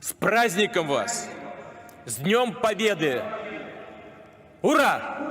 С праздником вас! С Днем Победы! Ура!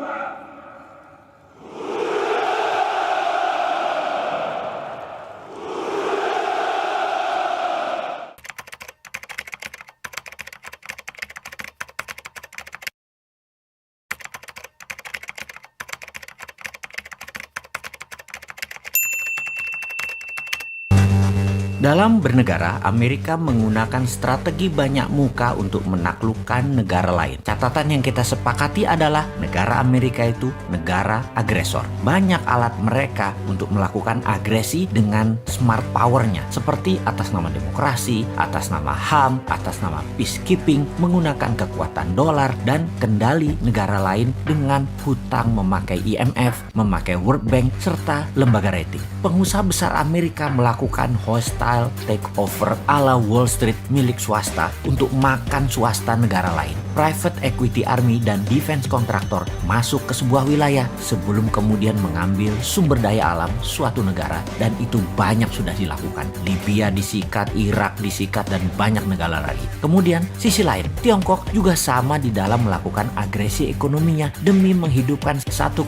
Dalam bernegara, Amerika menggunakan strategi banyak muka untuk menaklukkan negara lain. Catatan yang kita sepakati adalah negara Amerika itu negara agresor. Banyak alat mereka untuk melakukan agresi dengan smart power-nya, seperti atas nama demokrasi, atas nama HAM, atas nama peacekeeping, menggunakan kekuatan dolar dan kendali negara lain dengan hutang memakai IMF, memakai World Bank, serta lembaga rating. Pengusaha besar Amerika melakukan hostile takeover ala Wall Street milik swasta untuk makan swasta negara lain. Private equity army dan defense kontraktor masuk ke sebuah wilayah sebelum kemudian mengambil sumber daya alam suatu negara, dan itu banyak sudah dilakukan. Libya disikat, Irak disikat, dan banyak negara lagi. Kemudian sisi lain, Tiongkok juga sama di dalam melakukan agresi ekonominya demi menghidupkan 1,5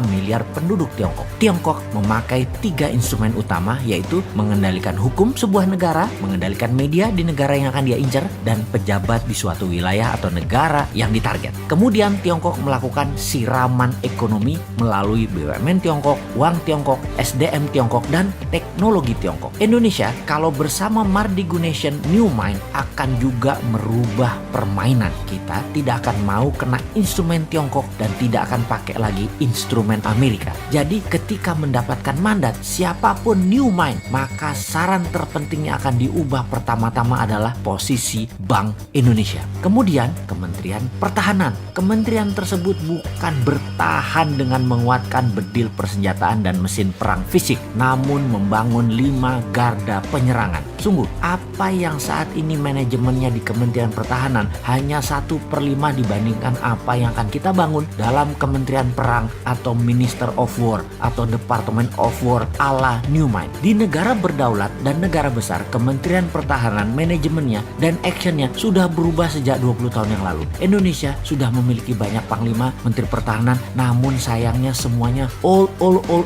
miliar penduduk Tiongkok. Tiongkok memakai 3 instrumen utama, yaitu mengendalikan hukum sebuah negara, mengendalikan media di negara yang akan dia incar, dan pejabat di suatu wilayah atau negara yang ditarget. Kemudian Tiongkok melakukan siraman ekonomi melalui BUMN Tiongkok, uang Tiongkok, SDM Tiongkok, dan teknologi Tiongkok. Indonesia kalau bersama Mardigu Nation New Mind akan juga merubah permainan. Kita tidak akan mau kena instrumen Tiongkok dan tidak akan pakai lagi instrumen Amerika. Jadi ketika mendapatkan mandat siapapun New Mind, maka saran terpentingnya akan diubah pertama-tama adalah posisi Bank Indonesia. Kemudian Kementerian Pertahanan. Kementerian tersebut bukan bertahan dengan menguatkan bedil persenjataan dan mesin perang fisik, namun membangun 5 garda penyerangan. Sungguh, apa yang saat ini manajemennya di Kementerian Pertahanan hanya 1/5 dibandingkan apa yang akan kita bangun dalam Kementerian Perang atau Minister of War atau Department of War ala New Mind. Di negara berdaulat dan negara besar, Kementerian Pertahanan manajemennya dan actionnya sudah berubah sejak 20 tahun yang lalu. Indonesia sudah memiliki banyak panglima, menteri pertahanan, namun sayangnya semuanya old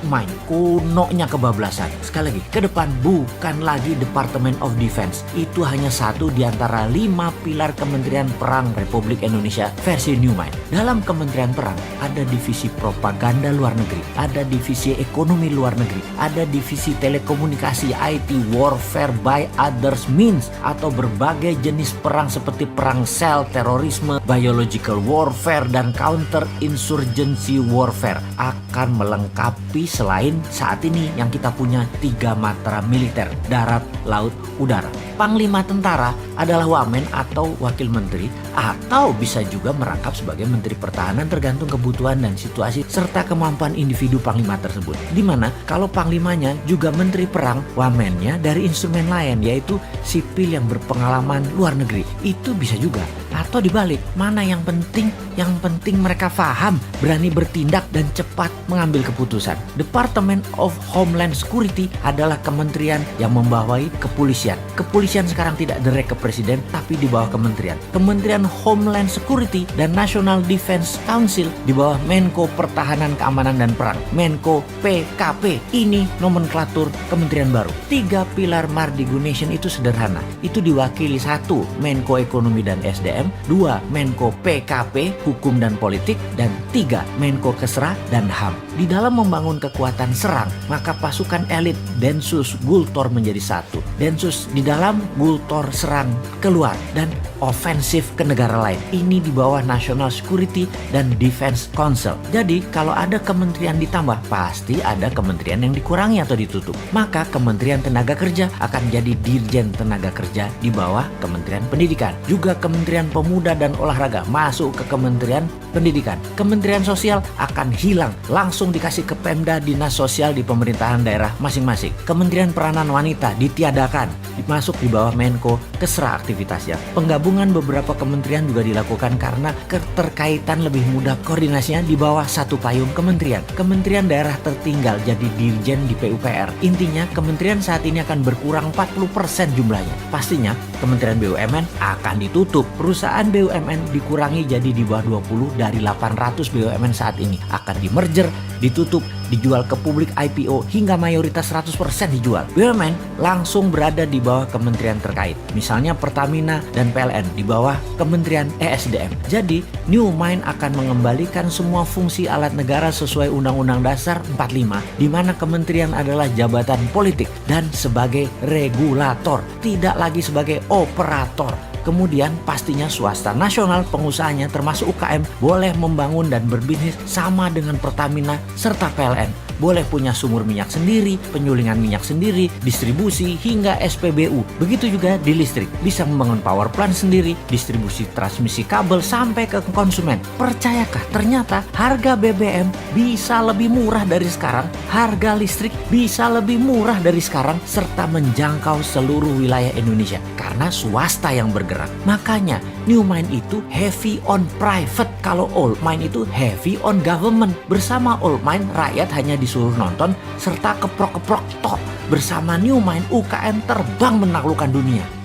mind, kunonya kebablasan. Sekali lagi, ke depan bukan lagi Department of Defense, itu hanya satu di antara 5 pilar Kementerian Perang Republik Indonesia versi New Mind. Dalam Kementerian Perang ada divisi propaganda luar negeri, ada divisi ekonomi luar negeri, ada divisi telekomunikasi, IT, warfare by others means, atau berbagai jenis perang seperti perang sel, terorisme, biological warfare, dan counter insurgency warfare akan melengkapi selain saat ini yang kita punya 3 matra militer, darat, laut, udara. Panglima tentara adalah wamen atau wakil menteri, atau bisa juga merangkap sebagai menteri pertahanan tergantung kebutuhan dan situasi serta kemampuan individu panglima tersebut. Dimana kalau panglimanya juga menteri perang, wamennya dari instrumen lain yaitu sipil yang berpengalaman luar negeri. Itu bisa juga. Atau dibalik, mana yang penting? Yang penting mereka paham, berani bertindak, dan cepat mengambil keputusan. Department of Homeland Security adalah kementerian yang membawahi kepolisian. Kepolisian sekarang tidak direct ke presiden, tapi di bawah kementerian. Kementerian Homeland Security dan National Defense Council di bawah Menko Pertahanan, Keamanan, dan Perang. Menko PKP. Ini nomenklatur kementerian baru. 3 pilar Mardigu Nation itu sederhana. Itu diwakili 1 Menko Ekonomi dan SDM, 2 Menko PKP, Hukum dan Politik, dan 3 Menko Kesra dan HAM. Di dalam membangun kekuatan serang, maka pasukan elit Densus Gultor menjadi 1. Densus di dalam, Gultor serang keluar, dan ofensif ke negara lain. Ini di bawah National Security dan Defense Council. Jadi kalau ada kementerian ditambah, pasti ada kementerian yang dikurangi atau ditutup. Maka Kementerian Tenaga Kerja akan jadi Dirjen Tenaga Kerja di bawah Kementerian Pendidikan. Juga Kementerian Pemuda dan Olahraga masuk ke Kementerian Pendidikan. Kementerian Sosial akan hilang, langsung dikasih ke Pemda, dinas sosial di pemerintahan daerah masing-masing. Kementerian Peranan Wanita ditiadakan, masuk di bawah Menko Kesra. mesra aktivitasnya. Penggabungan beberapa kementerian juga dilakukan karena keterkaitan lebih mudah koordinasinya di bawah satu payung kementerian. Kementerian daerah tertinggal jadi dirjen di PUPR. Intinya kementerian saat ini akan berkurang 40% jumlahnya. Pastinya Kementerian BUMN akan ditutup. Perusahaan BUMN dikurangi jadi di bawah 20 dari 800 BUMN saat ini. Akan di-merger, ditutup, dijual ke publik IPO hingga mayoritas 100% dijual. BUMN langsung berada di bawah kementerian terkait. Misalnya Pertamina dan PLN di bawah Kementerian ESDM. Jadi New Mind akan mengembalikan semua fungsi alat negara sesuai Undang-Undang Dasar 45, di mana kementerian adalah jabatan politik dan sebagai regulator, tidak lagi sebagai operator. Kemudian pastinya swasta nasional pengusahanya termasuk UKM boleh membangun dan berbisnis sama dengan Pertamina serta PLN. Boleh punya sumur minyak sendiri, penyulingan minyak sendiri, distribusi hingga SPBU. Begitu juga di listrik, bisa membangun power plant sendiri, distribusi transmisi kabel sampai ke konsumen. Percayakah ternyata harga BBM bisa lebih murah dari sekarang, harga listrik bisa lebih murah dari sekarang, serta menjangkau seluruh wilayah Indonesia karena swasta yang bergerak. Makanya New Mind itu heavy on private, kalau Old Mind itu heavy on government. Bersama Old Mind rakyat hanya disuruh nonton serta keprok-keprok tok. Bersama New Mind UKM terbang menaklukkan dunia.